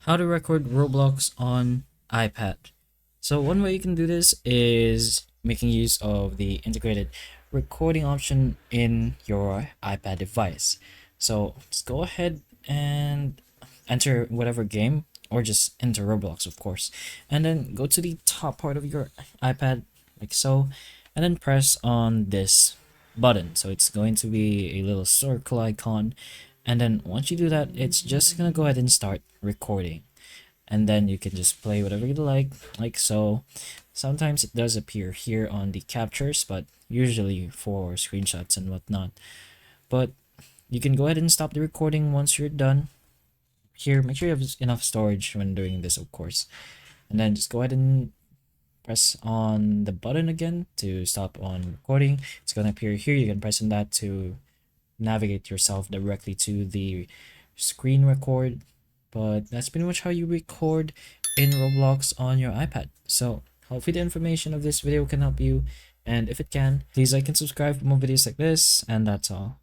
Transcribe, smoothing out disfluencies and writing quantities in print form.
How to record Roblox on iPad. So one way you can do this is making use of the integrated recording option in your iPad device. So just go ahead and enter whatever game or just enter Roblox, of course, and then go to the top part of your iPad like so, and then press on this button. So it's going to be a little circle icon, and then once you do that, it's just gonna go ahead and start recording, and then you can just play whatever you like so. Sometimes it does appear here on the captures, but usually for screenshots and whatnot. But you can go ahead and stop the recording once you're done. Here, make sure you have enough storage when doing this, of course, and then just go ahead and press on the button again to stop on recording. It's gonna appear here. You can press on that to navigate yourself directly to the screen record. But that's pretty much how you record in Roblox on your iPad. So hopefully the information of this video can help you, and if it can, please like and subscribe for more videos like this, and that's all.